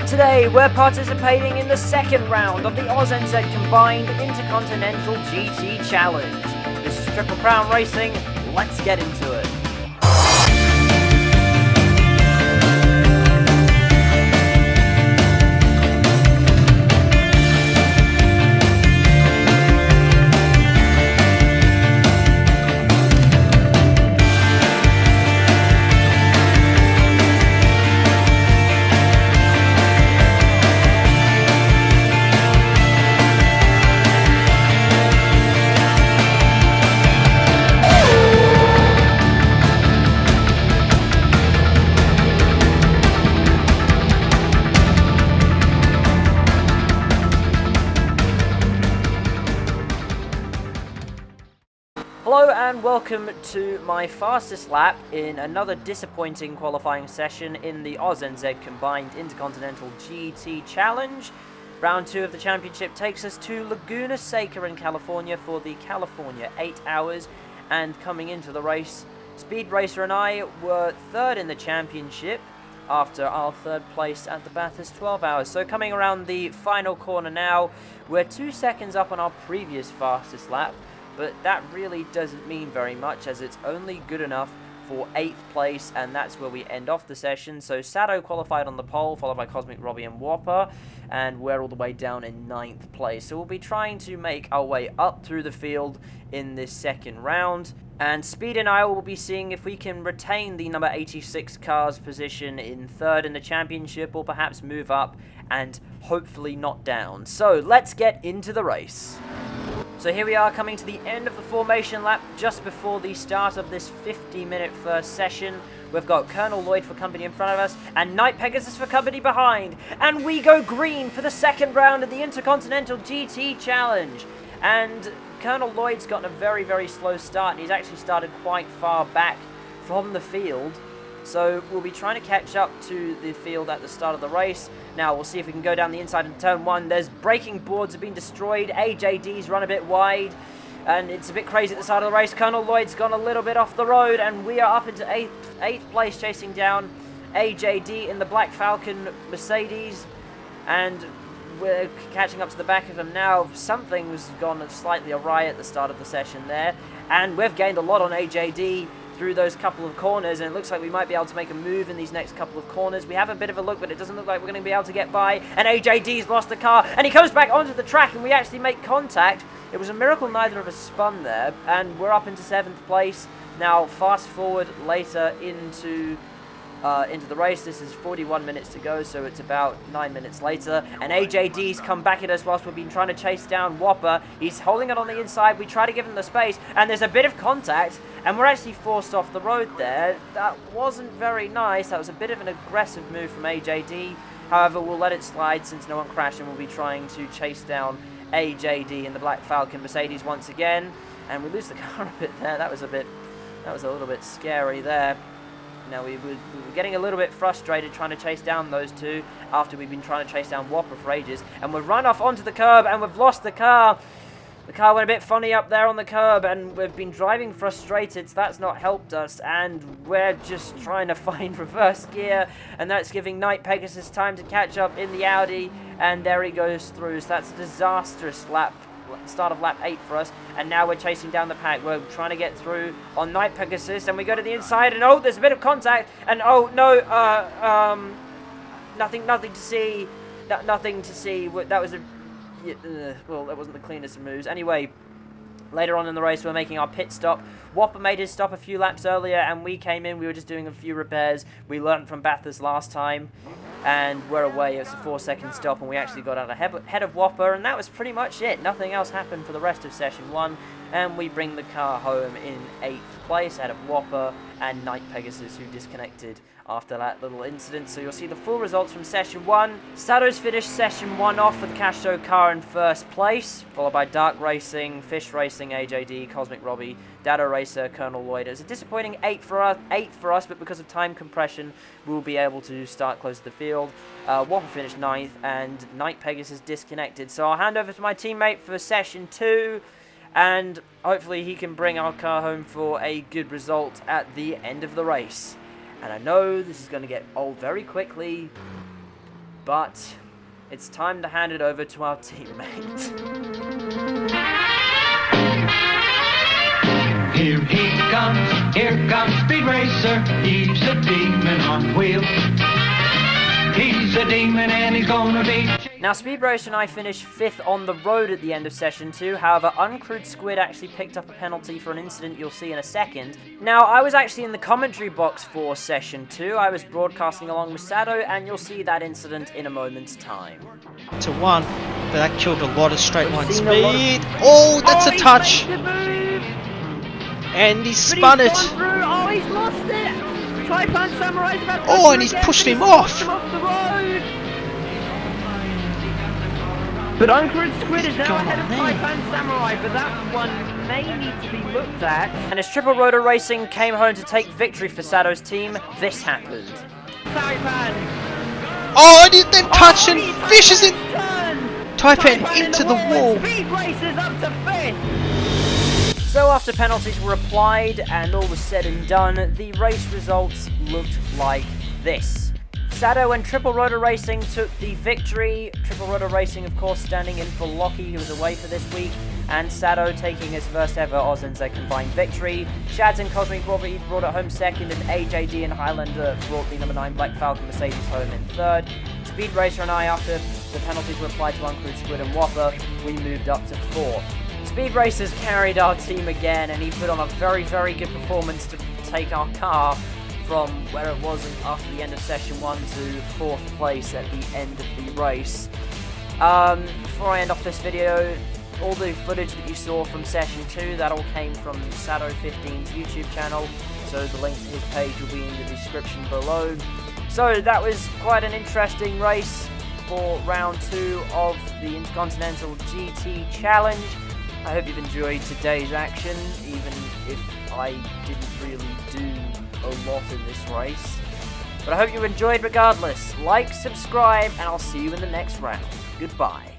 Today, we're participating in the second round of the Aus-NZ Combined Intercontinental GT Challenge. This is Triple Crown Racing. Let's get into it. Hello and welcome to my fastest lap in another disappointing qualifying session in the Aus-NZ Combined Intercontinental GT Challenge. Round 2 of the championship takes us to Laguna Seca in California for the California 8 hours, and coming into the race, Speed Racer and I were third in the championship after our third place at the Bathurst 12 hours. So coming around the final corner now, we're 2 seconds up on our previous fastest lap. But that really doesn't mean very much, as it's only good enough for 8th place, and that's where we end off the session. So Sato qualified on the pole, followed by Cosmic Robbie and Whopper, and we're all the way down in 9th place. So we'll be trying to make our way up through the field in this second round. And Speed and I will be seeing if we can retain the number 86 car's position in 3rd in the championship, or perhaps move up and hopefully not down. So let's get into the race. So here we are coming to the end of the formation lap, just before the start of this 50-minute first session. We've got Colonel Lloyd for company in front of us, and Night Pegasus for company behind. And we go green for the second round of the Intercontinental GT Challenge. And Colonel Lloyd's gotten a very, very slow start, and he's actually started quite far back from the field. So we'll be trying to catch up to the field at the start of the race. Now we'll see if we can go down the inside in turn 1. There's braking boards have been destroyed. AJD's run a bit wide, and it's a bit crazy at the start of the race. Colonel Lloyd's gone a little bit off the road, and we are up into 8th place, chasing down AJD in the Black Falcon Mercedes, and we're catching up to the back of him now. Something's gone slightly awry at the start of the session there, and we've gained a lot on AJD through those couple of corners, and it looks like we might be able to make a move in these next couple of corners. We have a bit of a look, but it doesn't look like we're going to be able to get by, and AJD's lost the car, and he comes back onto the track, and we actually make contact. It was a miracle neither of us spun there, and we're up into 7th place. Now fast forward later into the race. This is 41 minutes to go, so it's about 9 minutes later, and AJD's come back at us whilst we've been trying to chase down Whopper. He's holding it on the inside. We try to give him the space, and there's a bit of contact, and we're actually forced off the road there. That wasn't very nice. That was a bit of an aggressive move from AJD. However, we'll let it slide since no one crashed, and we'll be trying to chase down AJD in the Black Falcon Mercedes once again, and we lose the car a bit there. That was a little bit scary there. Now we were getting a little bit frustrated trying to chase down those two after we've been trying to chase down Whopper for ages, and we've run off onto the curb, and we've lost the car. The car went a bit funny up there on the curb, and we've been driving frustrated, so that's not helped us, and we're just trying to find reverse gear, and that's giving Night Pegasus time to catch up in the Audi, and there he goes through. So that's a disastrous start of lap 8 for us, and now we're chasing down the pack. We're trying to get through on Night Pegasus, and we go to the inside, and oh, there's a bit of contact, and oh no, nothing to see. Nothing to see. That was well, that wasn't the cleanest of moves. Anyway, later on in the race, we're making our pit stop. Whopper made his stop a few laps earlier, and we came in. We were just doing a few repairs. We learned from Bathurst last time, and we're away. It's a 4-second stop, and we actually got out ahead of Whopper, and that was pretty much it. Nothing else happened for the rest of session 1, and we bring the car home in 8th place out of Whopper and Night Pegasus, who disconnected after that little incident. So you'll see the full results from session 1. Sato's finished session 1 off with the Cash Show car in 1st place, followed by Dark Racing, Fish Racing, AJD, Cosmic Robbie, Dado Racer, Colonel Lloyd. It's a disappointing 8th for us, but because of time compression, we'll be able to start close to the field. Whopper finished 9th, and Night Pegasus disconnected. So I'll hand over to my teammate for session 2, and hopefully he can bring our car home for a good result at the end of the race. And I know this is going to get old very quickly, but it's time to hand it over to our teammate. Here comes Speed Racer. He's a demon on wheels. He's a demon and he's gonna be... Now, Speed Racer and I finished 5th on the road at the end of Session 2, however, Uncrewed Squid actually picked up a penalty for an incident you'll see in a second. Now, I was actually in the commentary box for Session 2, I was broadcasting along with Sado, and you'll see that incident in a moment's time. To 1, but that killed a lot of straight line speed. Oh, that's a touch! And he spun it! Oh, he's lost it! Taipan Samurai's about to oh, and he's pushed him off! But Uncrewed Squid is now ahead of Taipan Samurai, but that one may need to be looked at. And as Triple Rotor Racing came home to take victory for Sado's team, this happened. Taipan! Oh, and he then touched and fishes it! Taipan into the wall! Speed Racers up to 5th! So after penalties were applied and all was said and done, the race results looked like this. Sado and Triple Rotor Racing took the victory. Triple Rotor Racing, of course, standing in for Lockie, who was away for this week, and Sado taking his first ever Aus-NZ combined victory. Shads and Cosmic Robbie brought it home second, and AJD and Highlander brought the number 9 Black Falcon Mercedes home in third. Speed Racer and I, after the penalties were applied to Uncrewed Squid and Whopper, we moved up to 4th. Speed Racers carried our team again, and he put on a very, very good performance to take our car from where it was after the end of Session 1 to 4th place at the end of the race. Before I end off this video, all the footage that you saw from Session 2, that all came from Sado15's YouTube channel, so the link to his page will be in the description below. So that was quite an interesting race for round 2 of the Intercontinental GT Challenge. I hope you've enjoyed today's action, even if I didn't really do a lot in this race. But I hope you enjoyed regardless. Like, subscribe, and I'll see you in the next round. Goodbye.